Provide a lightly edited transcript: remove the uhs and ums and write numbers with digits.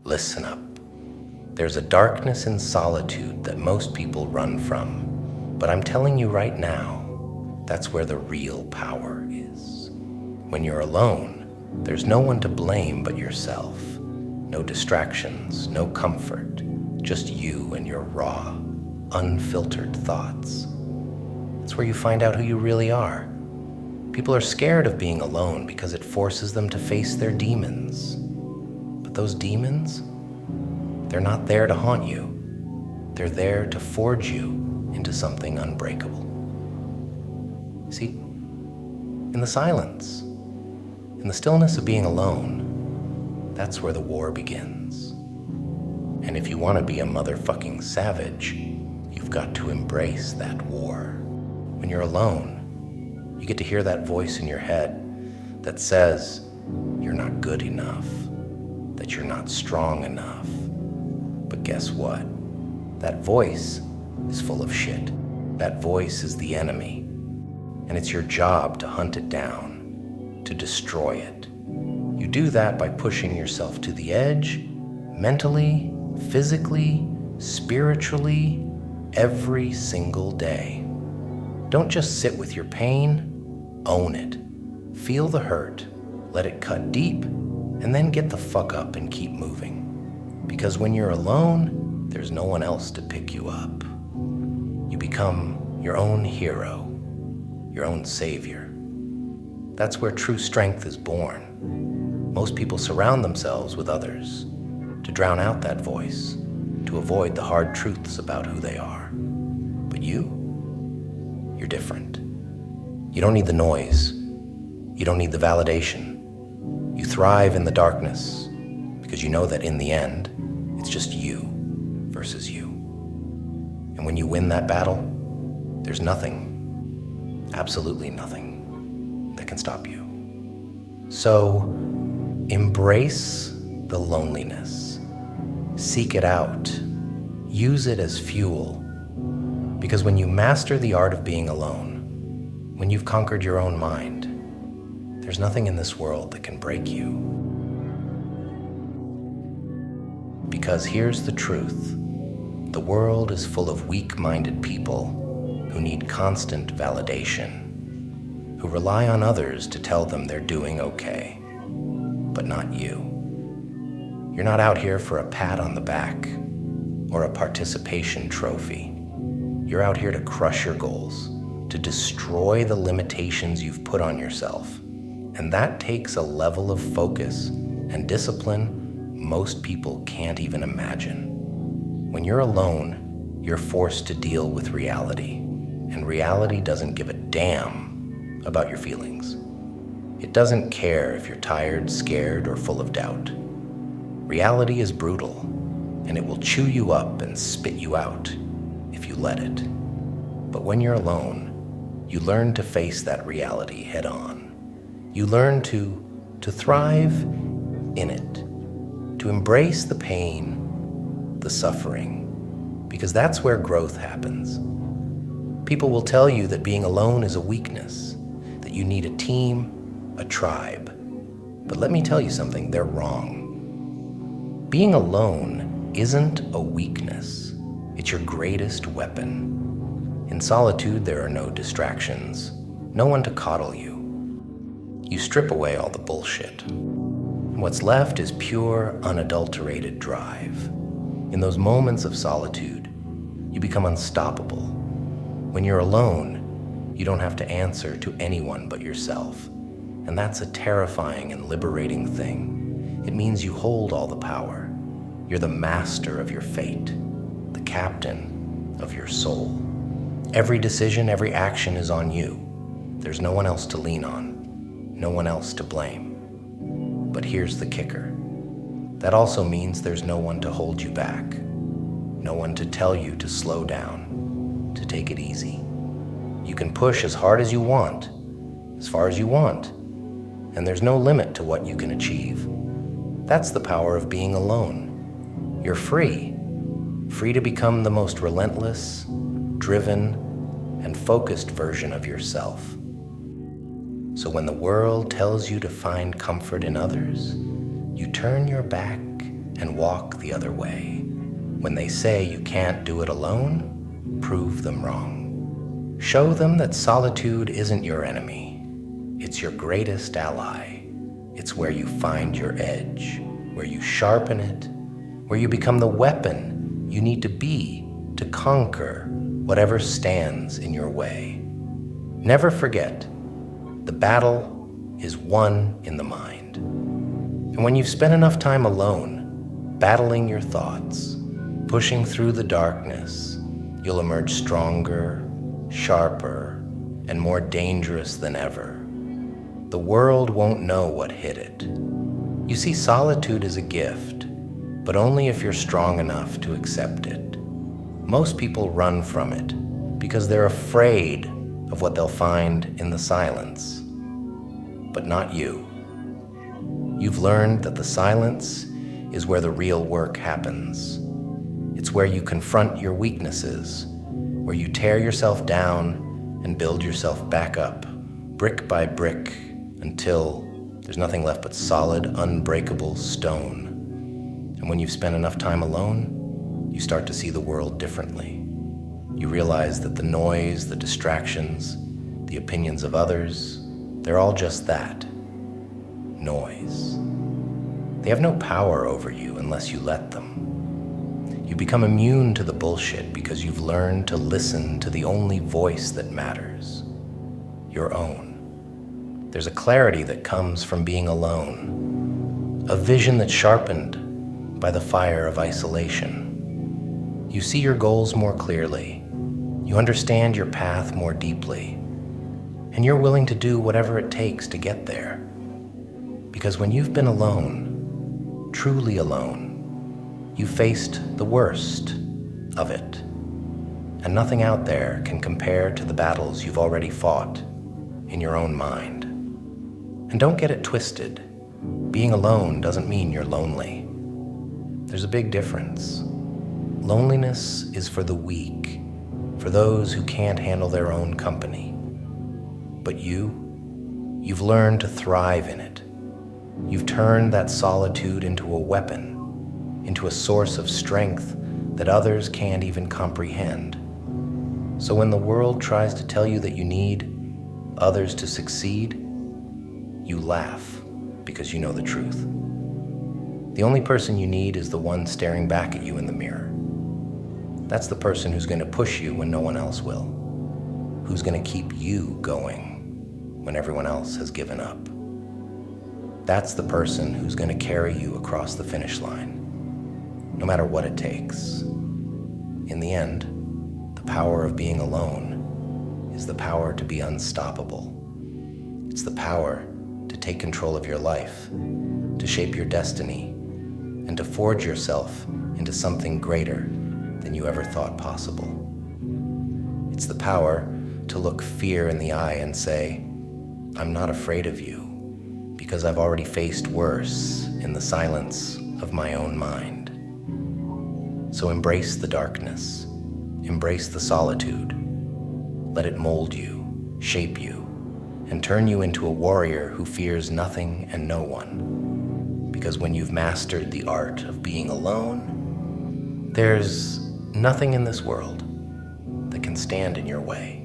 Listen up. There's a darkness in solitude that most people run from, but I'm telling you right now, that's where the real power is. When you're alone, there's no one to blame but yourself. No distractions, no comfort, just you and your raw, unfiltered thoughts. It's where you find out who you really are. People are scared of being alone because it forces them to face their demons. But those demons, they're not there to haunt you. They're there to forge you into something unbreakable. See, in the silence, in the stillness of being alone, that's where the war begins. And if you want to be a motherfucking savage, you've got to embrace that war. When you're alone, you get to hear that voice in your head that says you're not good enough, that you're not strong enough. But guess what? That voice is full of shit. That voice is the enemy. And it's your job to hunt it down, to destroy it. You do that by pushing yourself to the edge, mentally, physically, spiritually, every single day. Don't just sit with your pain, own it. Feel the hurt, let it cut deep, and then get the fuck up and keep moving. Because when you're alone, there's no one else to pick you up. You become your own hero, your own savior. That's where true strength is born. Most people surround themselves with others to drown out that voice, to avoid the hard truths about who they are. But you're different. You don't need the noise. You don't need the validation. You thrive in the darkness because you know that in the end, it's just you versus you. And when you win that battle, there's nothing, absolutely nothing, that can stop you. So embrace the loneliness. Seek it out. Use it as fuel. Because when you master the art of being alone, when you've conquered your own mind, there's nothing in this world that can break you. Because here's the truth. The world is full of weak-minded people who need constant validation, who rely on others to tell them they're doing okay, but not you. You're not out here for a pat on the back or a participation trophy. You're out here to crush your goals, to destroy the limitations you've put on yourself. And that takes a level of focus and discipline most people can't even imagine. When you're alone, you're forced to deal with reality, and reality doesn't give a damn about your feelings. It doesn't care if you're tired, scared, or full of doubt. Reality is brutal, and it will chew you up and spit you out if you let it. But when you're alone, you learn to face that reality head on. You learn to thrive in it, to embrace the pain, the suffering, because that's where growth happens. People will tell you that being alone is a weakness, that you need a team, a tribe. But let me tell you something, they're wrong. Being alone isn't a weakness. It's your greatest weapon. In solitude, there are no distractions, no one to coddle you. You strip away all the bullshit. What's left is pure, unadulterated drive. In those moments of solitude, you become unstoppable. When you're alone, you don't have to answer to anyone but yourself. And that's a terrifying and liberating thing. It means you hold all the power. You're the master of your fate, the captain of your soul. Every decision, every action is on you. There's no one else to lean on, no one else to blame. But here's the kicker. That also means there's no one to hold you back, no one to tell you to slow down, to take it easy. You can push as hard as you want, as far as you want, and there's no limit to what you can achieve. That's the power of being alone. You're free to become the most relentless, driven, and focused version of yourself. So when the world tells you to find comfort in others, you turn your back and walk the other way. When they say you can't do it alone, prove them wrong. Show them that solitude isn't your enemy. It's your greatest ally. It's where you find your edge, where you sharpen it, where you become the weapon you need to be to conquer whatever stands in your way. Never forget, the battle is won in the mind. And when you've spent enough time alone, battling your thoughts, pushing through the darkness, you'll emerge stronger, sharper, and more dangerous than ever. The world won't know what hit it. You see, solitude is a gift, but only if you're strong enough to accept it. Most people run from it because they're afraid of what they'll find in the silence. But not you. You've learned that the silence is where the real work happens. It's where you confront your weaknesses, where you tear yourself down and build yourself back up, brick by brick, until there's nothing left but solid, unbreakable stone. And when you've spent enough time alone, you start to see the world differently. You realize that the noise, the distractions, the opinions of others, they're all just that, noise. They have no power over you unless you let them. You become immune to the bullshit because you've learned to listen to the only voice that matters, your own. There's a clarity that comes from being alone, a vision that's sharpened by the fire of isolation. You see your goals more clearly, you understand your path more deeply, and you're willing to do whatever it takes to get there. Because when you've been alone, truly alone, you faced the worst of it, and nothing out there can compare to the battles you've already fought in your own mind. And don't get it twisted. Being alone doesn't mean you're lonely. There's a big difference. Loneliness is for the weak, for those who can't handle their own company. But you've learned to thrive in it. You've turned that solitude into a weapon, into a source of strength that others can't even comprehend. So when the world tries to tell you that you need others to succeed, you laugh because you know the truth. The only person you need is the one staring back at you in the mirror. That's the person who's going to push you when no one else will, who's going to keep you going when everyone else has given up. That's the person who's going to carry you across the finish line, no matter what it takes. In the end, the power of being alone is the power to be unstoppable. It's the power to take control of your life, to shape your destiny, and to forge yourself into something greater than you ever thought possible. It's the power to look fear in the eye and say, I'm not afraid of you, because I've already faced worse in the silence of my own mind. So embrace the darkness, embrace the solitude, let it mold you, shape you, and turn you into a warrior who fears nothing and no one. Because when you've mastered the art of being alone, there's nothing in this world that can stand in your way.